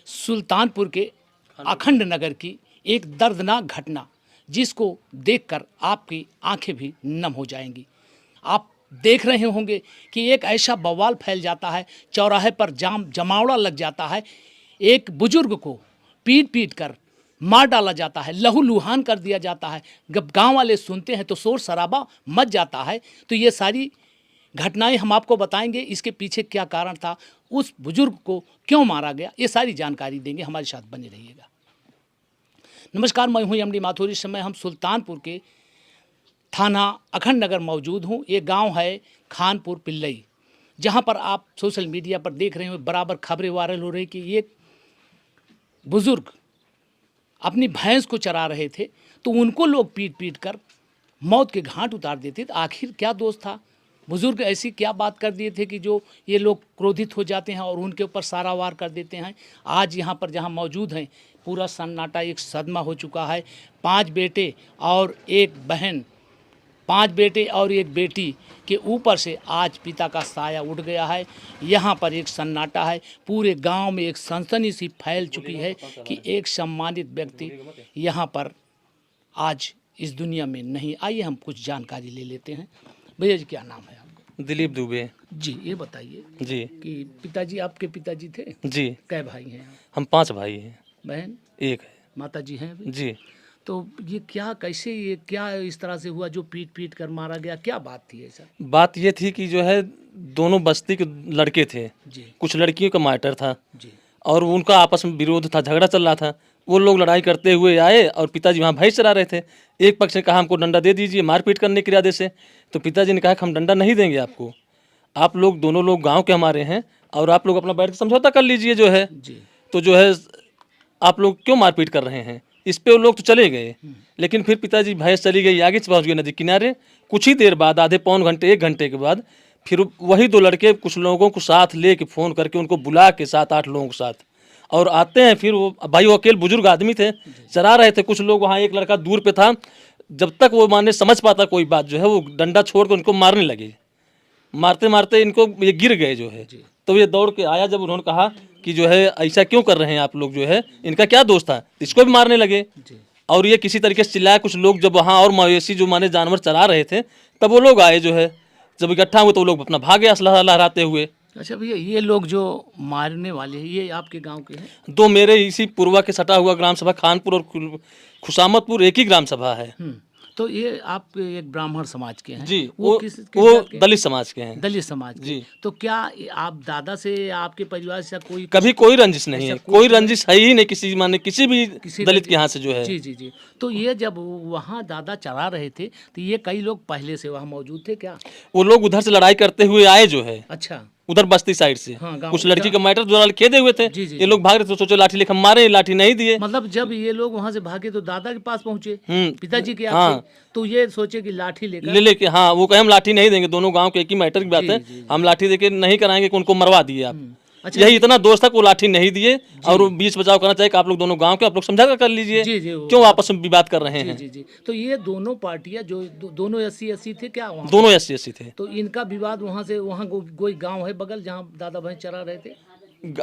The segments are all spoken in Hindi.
सुल्तानपुर के अखंड नगर की एक दर्दनाक घटना, जिसको देखकर आपकी आंखें भी नम हो जाएंगी। आप देख रहे होंगे कि एक ऐसा बवाल फैल जाता है, चौराहे पर जमावड़ा लग जाता है, एक बुजुर्ग को पीट पीट कर मार डाला जाता है, लहूलुहान कर दिया जाता है। जब गांव वाले सुनते हैं तो शोर शराबा मच जाता है। तो ये सारी घटनाएं हम आपको बताएंगे, इसके पीछे क्या कारण था, उस बुजुर्ग को क्यों मारा गया, ये सारी जानकारी देंगे। हमारे साथ बने रहिएगा। नमस्कार, मैं हूं एमडी माथुर। इस समय हम सुल्तानपुर के थाना अखंड नगर मौजूद हूं। ये गांव है खानपुर पिल्लई, जहां पर आप सोशल मीडिया पर देख रहे हो बराबर खबरें वायरल हो रही कि ये बुजुर्ग अपनी भैंस को चरा रहे थे, तो उनको लोग पीट पीट कर मौत के घाट उतार देते थे। आखिर क्या दोष था? बुजुर्ग ऐसी क्या बात कर दिए थे कि जो ये लोग क्रोधित हो जाते हैं और उनके ऊपर सारा वार कर देते हैं। आज यहाँ पर जहाँ मौजूद हैं, पूरा सन्नाटा, एक सदमा हो चुका है। 5 बेटे और एक बेटी के ऊपर से आज पिता का साया उठ गया है। यहाँ पर एक सन्नाटा है, पूरे गांव में एक सनसनी सी फैल चुकी है कि एक सम्मानित व्यक्ति यहाँ पर आज इस दुनिया में नहीं। आइए हम कुछ जानकारी ले लेते हैं। भैया जी, क्या नाम है आपका? दिलीप दुबे जी, ये बताइए जी कि पिताजी आपके पिताजी थे? जी। कै भाई हैं? हम 5 भाई हैं। बहन? एक है। माता जी हैं अभी? जी। तो ये क्या इस तरह से हुआ जो पीट पीट कर मारा गया? क्या बात थी ऐसा? बात ये थी कि जो है दोनों बस्ती के लड़के थे, जी कुछ लड़कियों का मैटर था जी और उनका आपस में विरोध था, झगड़ा चल रहा था। वो लोग लड़ाई करते हुए आए और पिताजी वहाँ भैंस चरा रहे थे। एक पक्ष ने कहा हमको डंडा दे दीजिए मारपीट करने के इरादे से, तो पिताजी ने कहा कि हम डंडा नहीं देंगे आपको, आप लोग दोनों लोग गाँव के हमारे हैं और आप लोग अपना बैठ के समझौता कर लीजिए जो है। जी। तो जो है आप लोग क्यों मारपीट कर रहे हैं? इस पे वो लोग तो चले गए, लेकिन फिर पिताजी भैंस चली गई, आगे से पहुँच गए नदी किनारे। कुछ ही देर बाद, आधे पौन घंटे 1 घंटे के बाद, फिर वही 2 लड़के कुछ लोगों को साथ ले के फ़ोन करके उनको बुला के 7-8 लोगों के साथ और आते हैं। फिर वो भाई, वो अकेले बुजुर्ग आदमी थे, चरा रहे थे। कुछ लोग वहाँ, एक लड़का दूर पे था। जब तक वो माने समझ पाता कोई बात जो है, वो डंडा छोड़ कर उनको मारने लगे। मारते मारते इनको ये गिर गए जो है। तो ये दौड़ के आया, जब उन्होंने कहा कि जो है ऐसा क्यों कर रहे हैं आप लोग, जो है इनका क्या दोष था, इसको भी मारने लगे। और ये किसी तरीके से चिल्लाया। कुछ लोग जब वहाँ और मवेशी जो माने जानवर चरा रहे थे, तब वो लोग आए जो है। जब इकट्ठा हुए तो वो लोग अपना भागे असलहा लहराते हुए। अच्छा भैया, ये लोग जो मारने वाले हैं, ये आपके गांव के हैं? 2 मेरे इसी पूर्वा के सटा हुआ ग्राम सभा खानपुर और खुशामतपुर एक ही ग्राम सभा है। तो ये आप एक ब्राह्मण समाज के हैं? जी। वो दलित समाज के हैं। दलित समाज के। जी। तो क्या आप दादा से या आपके परिवार से कभी कोई रंजिश नहीं है, कोई रंजिश है ही नहीं किसी भी दलित के यहाँ से जो है। जी जी जी। तो ये जब वहाँ दादा चरा रहे थे, तो ये कई लोग पहले से वहाँ मौजूद थे क्या? वो लोग उधर से लड़ाई करते हुए आए जो है। अच्छा। उधर बस्ती साइड से। हाँ, कुछ लड़की का मैटर द्वारा खेदे हुए थे। जी, जी, ये लोग भाग रहे थे, सोचो लाठी लेकर मारे, लाठी नहीं दिए। मतलब जब ये लोग वहाँ से भागे तो दादा के पास पहुँचे, पिताजी के हाँ। आपके, तो ये सोचे कि लाठी लेकर लेके, हाँ, वो कहे हम लाठी नहीं देंगे, दोनों गांव के एक ही मैटर की बात है, हम लाठी देके नहीं कराएंगे कि उनको मरवा दिए आप। अच्छा। यही इतना दोस्त था कि वो लाठी नहीं दिए और वो बीच बचाव करना चाहिए कि आप लोग दोनों गांव के, आप लोग समझा कर लीजिए, क्यों आपस में विवाद कर रहे हैं। जी जी। तो ये दोनों पार्टियां जो दोनों 80-80 थे क्या वहाँ? दोनों 80-80 थे। तो इनका विवाद वहाँ से, वहाँ कोई गांव है बगल जहाँ दादा भैंस चरा रहे थे?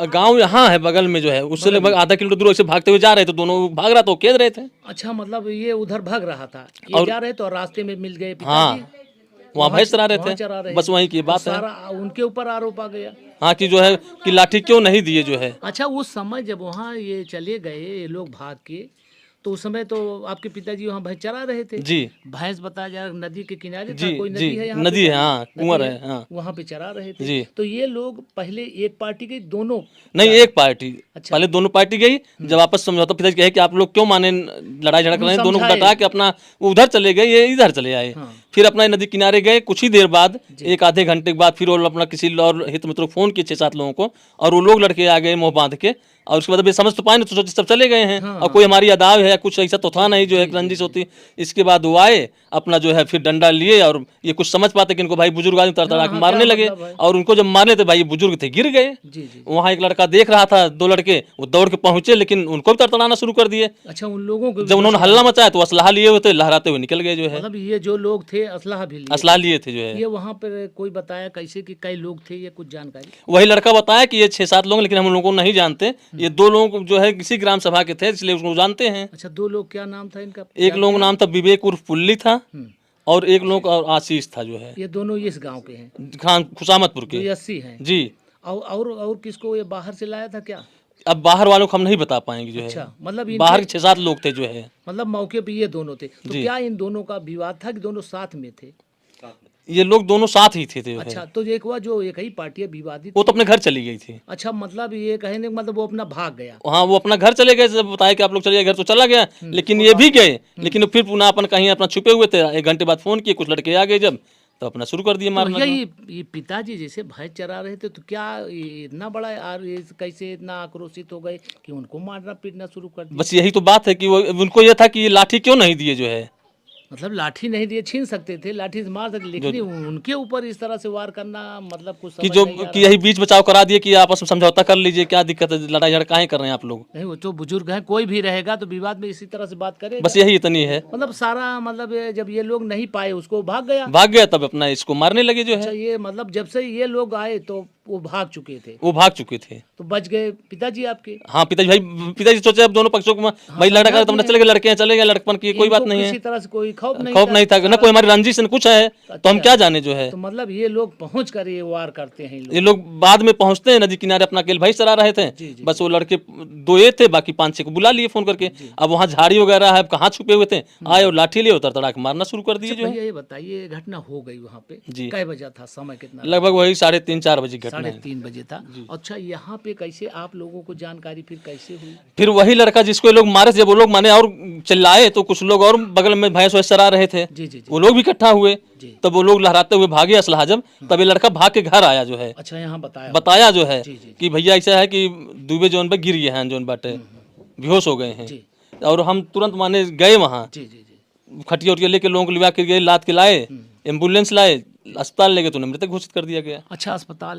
गांव यहाँ है बगल में जो है, उससे लगभग आधा किलोमीटर दूर से भागते हुए जा रहे थे, दोनों भाग रहा तो खेद रहे थे। अच्छा, मतलब ये उधर भाग रहा था, ये जा रहे तो रास्ते में मिल गए पिताजी। हाँ, वहाँ भैंस चरा रहे थे, बस वहीं की बात है। सारा उनके ऊपर आरोप आ गया। हाँ, कि जो है कि लाठी क्यों नहीं दिए जो है। अच्छा, उस समय जब वहाँ ये चले गए ये लोग भाग के, तो उस समय तो आपके पिताजी वहाँ भैंस चरा रहे थे? जी। भैंस बताया जा नदी के किनारे जी, था, कोई नदी है यहाँ? नदी है, हाँ, कुंवर है, हाँ। वहाँ पे चरा रहे थे। जी। तो ये लोग पहले एक पार्टी के दोनों? नहीं, एक पार्टी। अच्छा। पहले दोनों पार्टी गई, जब आपस समझौता, पिताजी कहे कि आप लोग क्यों माने, लड़ाई झगड़ा कर रहे हैं, दोनों को हटा के अपना उधर चले गए, ये इधर चले आए। फिर अपना नदी किनारे गए। कुछ ही देर बाद, एक आधे घंटे के बाद, फिर वो अपना किसी और हित मित्रों को फोन किए 6-7 लोगों को, और वो लोग लड़के आ गए मुँह बांध के। और उसके बाद समझ तो पाए नहीं, तो सोचे सब चले गए हैं। और कोई हमारी अदाव है, कुछ ऐसा तो था नहीं जो एक रंजिश होती। इसके बाद वो आए, अपना जो है फिर डंडा लिए और ये कुछ समझ पाते कि इनको भाई बुजुर्ग आदमी तड़तड़ा के मारने लगे। और उनको जब मारने थे भाई, बुजुर्ग थे, गिर गए। वहाँ एक लड़का देख रहा था, 2 लड़के करके वो दौड़ के पहुंचे, लेकिन उनको भी तड़तड़ाना शुरू कर दिए। अच्छा, उन लोगों को जब उन्होंने हल्ला मचाया तो असलाहा लिए हुए थे, लहराते हुए निकल गए जो है। मतलब ये जो लोग थे असलाहा भी लिए असलाहा लिए थे जो है। ये वहाँ पर कोई बताया कैसे कि कई लोग थे, ये कुछ जानकारी? वही लड़का बताया कि ये 6-7 लोग, लेकिन हम लोगों को नहीं जानते। ये 2 लोग जो है किसी ग्राम सभा के थे, इसलिए उसको जानते हैं। अच्छा, 2 लोग, क्या नाम था इनका? एक लोग नाम था विवेक उर्फ पुल्ली था, हम्म, और एक लोग और आशीष था जो है, ये दोनों इस गांव के हैं खान खुशामतपुर जो के। 80 हैं। जी। और किसको ये बाहर से लाया था क्या? अब बाहर वालों को हम नहीं बता पाएंगे जो है। अच्छा, मतलब बाहर इनके के 6-7 लोग थे जो है। मतलब मौके पे ये दोनों थे, तो जी। क्या इन दोनों का विवाद था कि दोनों साथ में थे? ये लोग दोनों साथ ही थे जो है। अच्छा, तो एक हुआ जो एक ही पार्टी विवादित। वो तो अपने घर चली गई थी। अच्छा, मतलब ये कहने का मतलब वो अपना भाग गया। हाँ, वो अपना घर चले गए। जब बताया कि आप लोग चले गए घर, तो चला गया। लेकिन ये भी गए, लेकिन फिर पुनः अपन कहीं अपना छुपे हुए थे। 1 घंटे बाद फोन किए, कुछ लड़के आ गए जब, तो अपना शुरू कर दिए तो मारना। ये पिताजी जैसे भैंस चरा रहे थे, तो क्या ये इतना बड़ा ये कैसे इतना आक्रोशित हो गए कि उनको मारना पीटना शुरू कर दिया? बस यही तो बात है कि वो उनको ये था कि ये लाठी क्यों नहीं दिए जो है। मतलब लाठी नहीं दिए, छीन सकते थे, लाठी से मार सकते, लेकिन उनके ऊपर इस तरह से वार करना, मतलब कुछ कि समझ जो नहीं आ कि रहा। यही बीच बचाव करा दिए कि आपस में समझौता कर लीजिए, क्या दिक्कत है, लड़ाई झगड़ा काहे कर रहे हैं आप लोग। नहीं, वो तो बुजुर्ग हैं, कोई भी रहेगा तो विवाद में इसी तरह से बात करेगा। बस यही इतनी है। मतलब सारा मतलब जब ये लोग नहीं पाए उसको भाग गया। भाग गया, तब अपना इसको मारने लगे जो अच्छा, है। ये मतलब जब से ये लोग आए तो वो भाग चुके थे, वो भाग चुके थे। तो बच गए पिताजी आपके। हाँ, पिताजी सोचे अब दोनों पक्षों को भाई लड़ा कर तुमने चले गए, लड़के हैं चले गए, लड़कपन की कोई बात इनको नहीं है। किसी तरह से कोई खौफ नहीं खौफ नहीं था ना, कोई हमारी रंजिश न कुछ है, तो हम क्या जाने जो है। तो मतलब ये लोग पहुंच कर ये वार करते हैं ये लोग बाद में पहुंचते हैं नदी किनारे, अपना अकेले भाई चला रहे थे। बस वो लड़के 2 ये थे, बाकी 5-6 को बुला लिए फोन करके। अब वहाँ झाड़ी वगैरह है, कहाँ छुपे हुए थे, आए और लाठी लिए, उतर तड़ाक मारना शुरू कर दिए जो है। भैया ये बताइए, घटना हो गई वहाँ पे जी। कै बजा था, समय कितना? लगभग वही 3:30-4 बजे घटना है। 3:30 बजे था। अच्छा, यहाँ पे कैसे आप लोगों को जानकारी फिर कैसे हुई? फिर वही लड़का जिसको ये लोग मारे थे, जब वो लोग माने और चिल्लाए, तो कुछ लोग और बगल में भैंस वैस चरा रहे थे, जी जी जी वो लोग भी इकट्ठा हुए। जी। तब वो लोग लहराते हुए भागे असलहा जब, तब ये लड़का भाग के घर आया जो है। अच्छा, यहाँ बताया जो है जी, जी। कि भैया ऐसा है कि दुबे जोन पे गिर गए हैं, जोन बाटे बेहोश हो गए हैं। जी और हम तुरंत माने गए वहाँ, जी जी जी। खटिया उटिया लेके लोगों को लिवा के गए, लाद के लाए, एम्बुलेंस लाए, अस्पताल ले गए, तो उन्हें मृतक घोषित कर दिया गया। अच्छा, अस्पताल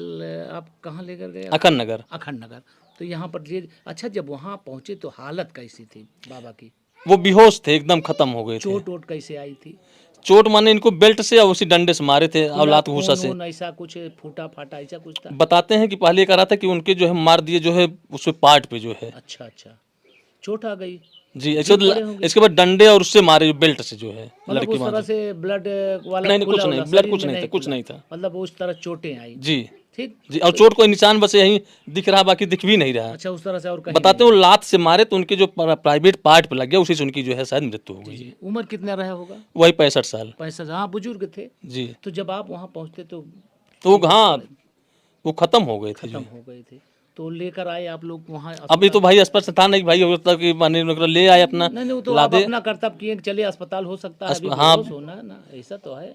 आप कहाँ लेकर गए? अखन नगर। अखंड नगर। तो यहाँ पर अच्छा, जब वहाँ पहुँचे तो हालत कैसी थी बाबा की? वो बेहोश थे, एकदम खत्म हो गए थे। चोट वोट कैसे आई थी? चोट माने इनको बेल्ट से और उसी डंडे से मारे थे, और लात घूसा से। खून ऐसा कुछ फूटा फाटा ऐसा कुछ था? बताते हैं कि पहले ये कह रहा था कि उनके जो है मार दिए जो है उसपे पार्ट पे जो है। अच्छा अच्छा, चोट आ गई। जी, इसके बाद डंडे और उससे मारे जो बेल्ट से जो है मतलब लड़की उस तरह मार। से ब्लड वाला नहीं, कुछ खुला नहीं, होगा, ब्लड शरीर कुछ में नहीं था, कुछ खुला। नहीं था। मतलब उस तरह चोटें आई। जी ठीक जी, और चोट कोई निशान बस यही दिख रहा, बाकी दिख भी नहीं रहा। अच्छा, उस तरह से और कहीं बताते हैं वो लात से मारे तो उनके जो प्राइवेट पार्ट पे लग गया, उसी से उनकी जो है शायद मृत्यु हो नहीं? गई। जी, उम्र कितना रहा होगा? वही 65 साल। 65। हाँ, बुजुर्ग थे। जी। तो जब आप वहाँ पहुँचते तो तो हाँ, वो खत्म हो गए थे खत्म जी। हो गए थे, तो लेकर आए आप लोग वहाँ? अभी तो भाई अस्पताल था नहीं भाई, हो सकता कि माने ले आए अपना नहीं नहीं, वो तो आप लादे। अपना कर्तव्य किए कि चले अस्पताल, हो सकता है अभी हाँ। बेहोश होना है ना, ऐसा तो है।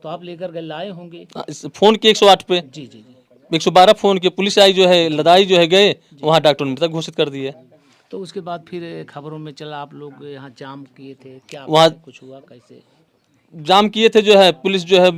तो आप लेकर गए, लाए होंगे? फोन किए 108 पे, जी जी जी। 112 फोन किए, पुलिस आई जो है, लदाई जो है, गए वहाँ, डॉक्टर ने मृतक घोषित कर दिया। तो उसके बाद फिर खबरों में चला आप लोग यहाँ जाम किए थे, क्या वहाँ कुछ हुआ कैसे? जाम किए थे जो है, पुलिस जो है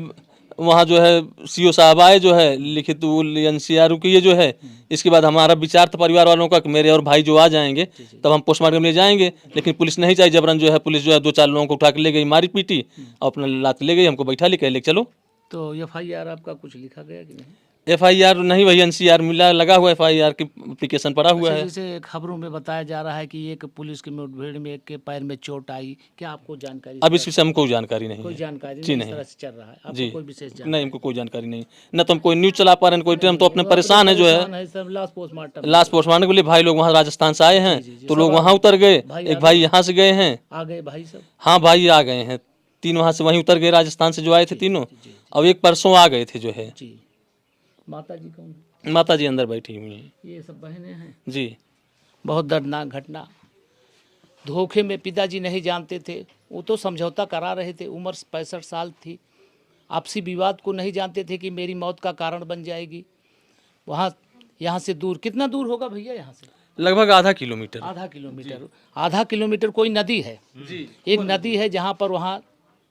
वहाँ जो है सीओ साहब आए जो है, लिखित NCR किए जो है। इसके बाद हमारा विचार था परिवार वालों का कि मेरे और भाई जो आ जाएंगे तब हम पोस्टमार्टम ले जाएंगे, लेकिन पुलिस नहीं चाहिए, जबरन जो है पुलिस जो है 2-4 लोगों को उठा के ले गई, मारी पीटी और अपना लात ले गई, हमको बैठा ले लेके चलो। तो FIR आपका कुछ लिखा गया कि नहीं? FIR नहीं, वही NCR मिला, लगा हुआ FIR की एप्लीकेशन पड़ा हुआ है। जैसे खबरों में बताया जा रहा है कि एक पुलिस की मुठभेड़ में एक के पैर में चोट आई, क्या आपको जानकारी? अब इस विषय में कोई जानकारी नहीं कोई है। जानकारी जी नहीं, इस नहीं। तरह से चल रहा है, आपको जी कोई विशेष जानकारी? नहीं, हमको कोई जानकारी नहीं, न तो हम कोई न्यूज़ चला पा रहे हैं, कोई हम तो अपने परेशान है जो है। सब लास्ट पोस्टमार्टम लास्ट पोस्टमार्टम के लिए भाई लोग वहाँ राजस्थान से आए हैं, तो लोग वहाँ उतर गए, एक भाई यहाँ से गए हैं। आ गए भाई सब? हाँ, भाई आ गए हैं, 3 वहाँ से वहीं उतर गए, राजस्थान से जो आए थे तीनों, और एक परसों आ गए थे जो है। जी। माता जी कौन? माता जी अंदर बैठी हुई हैं। ये सब बहनें हैं। जी। बहुत दर्दनाक घटना। धोखे में पिताजी नहीं जानते थे, वो तो समझौता करा रहे थे, उम्र 65 साल थी, आपसी विवाद को नहीं जानते थे कि मेरी मौत का कारण बन जाएगी। वहाँ यहाँ से दूर, कितना दूर होगा भैया यहाँ से? लगभग आधा किलोमीटर। आधा किलोमीटर कोई नदी है जी। एक नदी है जहाँ पर वहाँ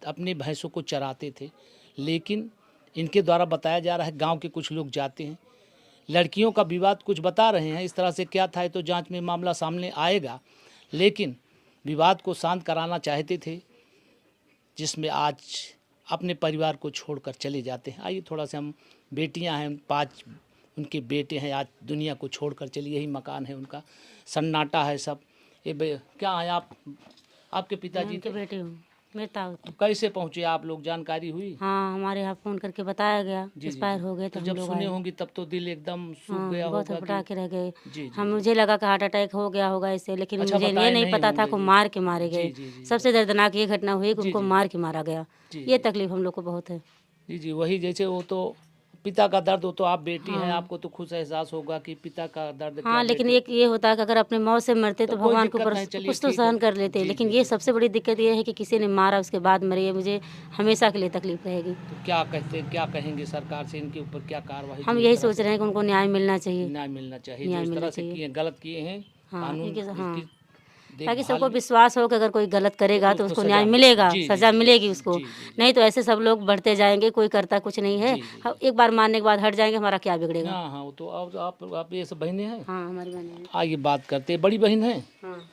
अपनी भैंसों को चराते थे, लेकिन इनके द्वारा बताया जा रहा है गांव के कुछ लोग जाते हैं, लड़कियों का विवाद कुछ बता रहे हैं, इस तरह से क्या था तो जांच में मामला सामने आएगा, लेकिन विवाद को शांत कराना चाहते थे, जिसमें आज अपने परिवार को छोड़कर चले जाते हैं। आइए थोड़ा सा हम, बेटियां हैं 5, उनके बेटे हैं, आज दुनिया को छोड़कर चले, यही मकान है उनका, सन्नाटा है सब। क्या है आप, आपके पिताजी के बेटे हूँ, मेरे ताऊ थे। कैसे पहुँचे आप लोग, जानकारी हुई? हाँ, हमारे यहाँ फोन करके बताया गया, जी, एक्सपायर हो गए, तो हम जब लोग सुने आए। होंगी तब तो दिल एकदम सूख हाँ, गया बहुत होगा हड़बड़ा के रह गए। जी, हम, मुझे लगा कि हार्ट अटैक हो गया होगा इससे, लेकिन अच्छा, मुझे बताए ये नहीं नहीं पता था होंगे, कि जी। मार के मारे गए। जी, सबसे दर्दनाक ये घटना हुई कि उनको जी। मार के मारा गया। जी, ये तकलीफ हम लोग को बहुत है। जी, वही, जैसे वो तो पिता का दर्द, हो तो आप बेटी हैं, हाँ। आपको तो खुद एहसास होगा कि पिता का दर्द क्या हाँ, लेकिन बेटी- एक ये होता है कि अगर अपने मौत से मरते तो कोई भगवान को दिक्कत नहीं, चलिए कुछ तो ठीक है। सहन कर लेते, जी, लेकिन जी, ये सबसे बड़ी दिक्कत ये है कि किसी ने मारा उसके बाद मरे, ये मुझे हमेशा के लिए तकलीफ रहेगी। तो क्या कहते, क्या कहेंगे सरकार से, इनके ऊपर क्या कार्रवाई हम जो यही इस तरह सोच रहे हैं कि उनको न्याय मिलना चाहिए। से न्याय मिलना चाहिए, जो न्याय इस मिलना तरह से चाहिए। किए, गलत किए हैं, हाँ, कानून हाँ, इसकी ताकि देखभाल सबको में- विश्वास हो कि अगर कोई गलत करेगा तो उसको सजा न्याय मिले। मिलेगा, जी, जी, सजा जी, मिलेगी उसको। जी, जी, नहीं तो ऐसे सब लोग बढ़ते जाएंगे, कोई करता कुछ नहीं है। जी, जी, हम एक बार मारने के बाद हट जाएंगे, हमारा क्या बिगड़ेगा। हाँ हाँ, वो तो आप ये सब बहनें हैं। हाँ, हमारी बहन है। आइए बात करते हैं, बड़ी बहन है। हाँ,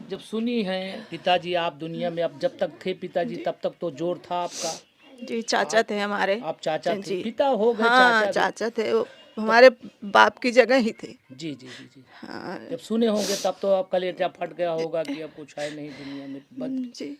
जब सुनी है पिताजी आप दुनिया में, अब जब तक थे पिताजी तब तक तो जोर था आपका, जी, चाचा थे हमारे। आप चाचा थे, जी। पिता हो गए, हाँ, चाचा चाचा थे, वो हमारे बाप की जगह ही थे। जी जी जी जी। हाँ जब सुने होंगे तब तो आप कलेजा फट गया होगा कि अब कुछ है नहीं दुनिया में, बस। जी,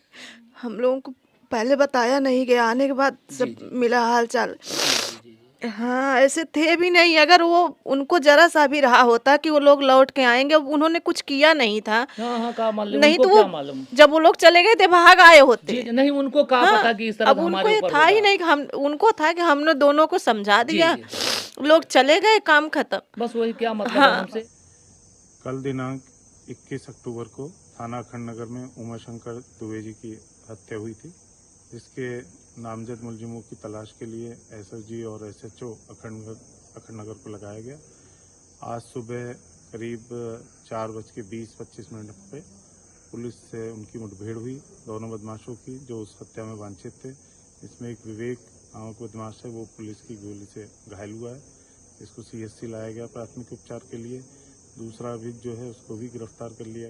हम लोगों को पहले बताया नहीं गया, आने के बाद सब मिला हाल चाल। जी जी हाँ, ऐसे थे भी नहीं, अगर वो उनको जरा सा भी रहा होता कि वो लोग लौट के आएंगे, उन्होंने कुछ किया नहीं था। हाँ हाँ, क्या मालूम, नहीं उनको तो क्या वो मालूम। जब वो लोग चले गए थे भाग आए होते। जी, नहीं उनको क्या हाँ, पता कि इस तरह अब का उनको हमारे ये ऊपर था ही होगा। नहीं कि हम, उनको था कि हमने दोनों को समझा जी, दिया, जी, लोग चले गए, काम खत्म। बस वही, क्या मतलब है हमसे। कल दिनांक 21 अक्टूबर को थाना अखंड नगर में उमाशंकर दुबे जी की हत्या हुई थी, जिसके नामजद मुलजिमों की तलाश के लिए एसएसजी और एसएचओ अखंड नगर को लगाया गया। आज सुबह करीब 4:20-25 पे पुलिस से उनकी मुठभेड़ हुई, दोनों बदमाशों की जो उस हत्या में वांछित थे। इसमें एक विवेक नामक बदमाश है, वो पुलिस की गोली से घायल हुआ है, इसको सीएससी लाया गया प्राथमिक उपचार के लिए। दूसरा अभियुक्त जो है उसको भी गिरफ्तार कर लिया।